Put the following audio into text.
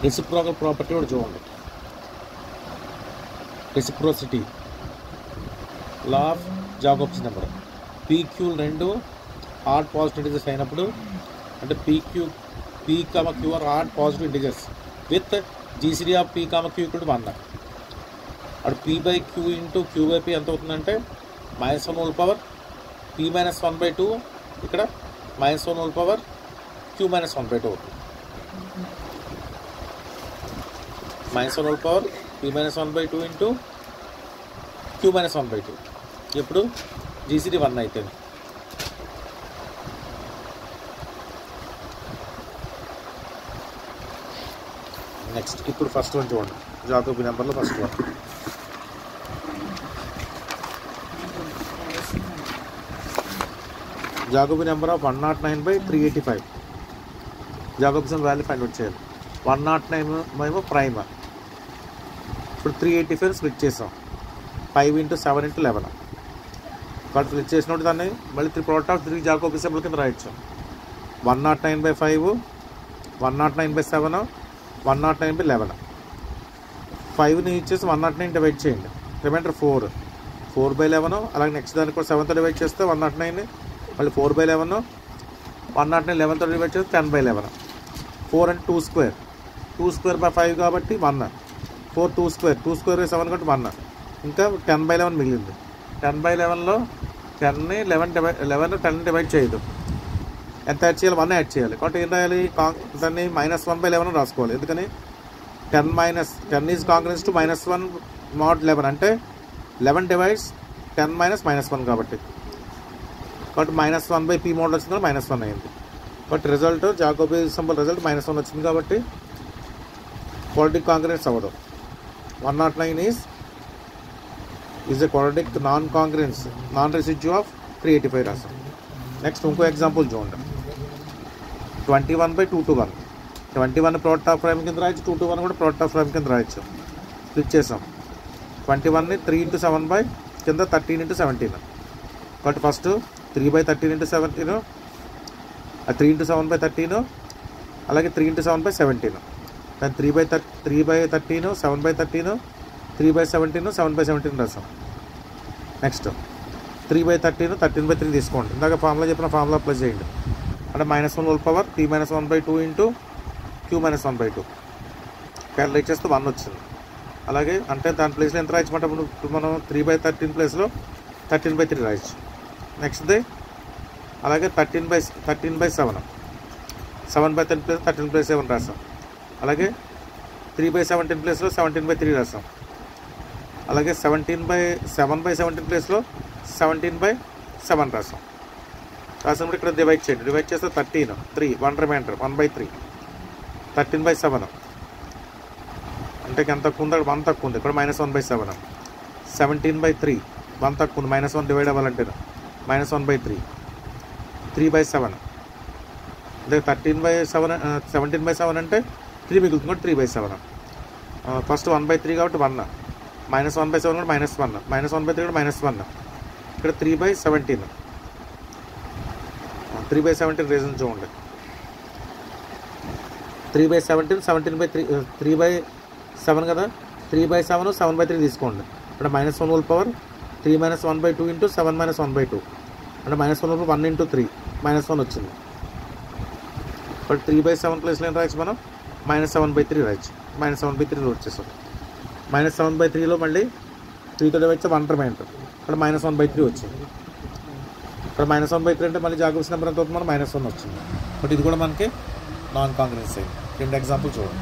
Reciprocal property కూడా చూడండి. Reciprocity law of Jacobi's number. పీక్యూలు రెండు ఆడ్ పాజిటివ్ ఇంటిజర్స్ అయినప్పుడు, అంటే P comma Q are odd positive integers with GCD of P comma Q ఇక్కడ 1. అప్పుడు P by Q into Q by P ఎంత అవుతుందంటే -1 హోల్ పవర్ పీ మైనస్ 1/2, ఇక్కడ -1 whole power queue minus 1/2 అవుతుంది. -1 whole power P minus 1/2 into Q minus 1/2. ఇప్పుడు GCD 1 అయితే next ఇప్పుడు first one చూడండి. జాకోబీ నెంబర్లో first one. Jacobi number of 109/385. Jacobi's value find out చేయాలి. 109 ఏమో ప్రైమ్. ఇప్పుడు 385 స్ప్లిట్ చేసాం. 5 × 7 × 11. కాబట్టి స్ప్లిట్ చేసినప్పుడు దాన్ని మళ్ళీ 3 ప్రోడక్ట్ ఆఫ్ 3 జాకోబీ సింబల్ కింద రాయొచ్చు. 109/5, 109/7, 109/11. 5ని ఇచ్చేసి 109 డివైడ్ చేయండి. రిమైండర్ 4/11. అలాగే నెక్స్ట్ దానికి కూడా 7తో డివైడ్ చేస్తే 109, మళ్ళీ 4/11, 109 11తో డివైడ్ చేస్తే 10/11. 4 అంటే 2 స్క్వేర్, 2 స్క్వేర్ బై 5 కాబట్టి 1. 4 2 స్క్వేర్, 2 స్క్వేర్ బై 7 కాబట్టి 1. ఇంకా 10/11 మిగిలింది. 10/11లో 10ని 10 డివైడ్ చేయదు. ఎంత యాడ్ చేయాలి? 1 యాడ్ చేయాలి. కాబట్టి ఏం రాయాలి? దాన్ని -1/11 రాసుకోవాలి. ఎందుకని 10 ఈజ్ కాంగ్రెన్స్ టు -1 mod 11 అంటే 11 డివైడ్స్ 10 -1 కాబట్టి -1/p మోడల్ వచ్చింది కాబట్టి -1 అయింది. But result Jacobi symbol result -1 వచ్చింది కాబట్టి క్వాడ్రాటిక్ కాంగ్రెన్స్ అవ్వదు. 109 is a quadratic non కాంగ్రెన్స్, non residue of 385 రాసాం. నెక్స్ట్ ఇంకో ఎగ్జాంపుల్ చూడండి. 21/221. 21 ప్రోడక్ట్ ఆఫ్ ప్రైమ్ కింద రాయొచ్చు, 221 కూడా ప్రోడక్ట్ ఆఫ్ ప్రైమ్ కింద రాయొచ్చు. స్ప్లిట్ చేసాం. 21ని 3 × 7 కింద 13 × 17. కాబట్టి ఫస్ట్ 3/13 × 17, 3 × 7/13, అలాగే 3 × 7/17. దాన్ని 3/13, 7/13, 3/17, 7/17 రాసాం. నెక్స్ట్ 3/13, 13/3 తీసుకోండి. ఇందాక ఫార్ములా చెప్పిన ఫార్ములా అప్లై చేయండి. అంటే -1 whole power p - 1/2 into q - 1/2. Calculate చేస్తే 1 వచ్చింది. అలాగే అంటే దాని ప్లేస్లో ఎంత రాయచ్చమంటే ఇప్పుడు మనం 3/13 ప్లేస్లో 13/3 రాయచ్చు. నెక్స్ట్ది అలాగే 13/7, 7/10 ప్లేస్ 13/7 రాసాం. అలాగే 3/17 ప్లేస్లో 17/3 రాసాం. అలాగే 7/17 ప్లేస్లో 17/7 రాసాం. రాసినప్పుడు ఇక్కడ డివైడ్ చేయండి. డివైడ్ చేస్తే 13, 3, 1 రిమైండర్ 1/3. 13/7 అంటే ఎంత తక్కువ ఉంది? 1 తక్కువ ఉంది. ఇక్కడ -1/7. 17/3, 1 తక్కువ ఉంది. -1 డివైడ్ అవ్వాలంటే -1/3. 3/7 అంటే 13/7, 17/7 అంటే 3 మిగులుతుంది కాబట్టి 3/7. ఫస్ట్ 1/3 కాబట్టి 1, -1/7 కూడా -1, -1/3 కూడా -1. ఇక్కడ 3/17. 3/17 రీజన్ చూడండి. 3/17, 17/3, 3/7 కదా. 3/7, 7/3 తీసుకోండి. అంటే -1 హోల్ పవర్ 3 - 1/2 ఇంటూ 7 - 1/2. అంటే -1 హోల్ 1 ఇంటూ 3 -1 వచ్చింది. బట్ 3/7 ప్లేస్లో ఏం రాయచ్చు మనం? -7/3 రాయచ్చు. -7/3 వచ్చేసాం. -7/3లో మళ్ళీ 3తో డివైడ్ 1 రిమైండర్. ఇక్కడ -1/3 వచ్చింది. ఇక్కడ -1/3 అంటే మళ్ళీ జాకోబీ నెంబర్ ఎంత అవుతుంది? మనం -1 వచ్చింది. బట్ ఇది కూడా మనకి నాన్ కాంగ్రెన్స్ అయింది. 2 ఎగ్జాంపుల్ చూడండి.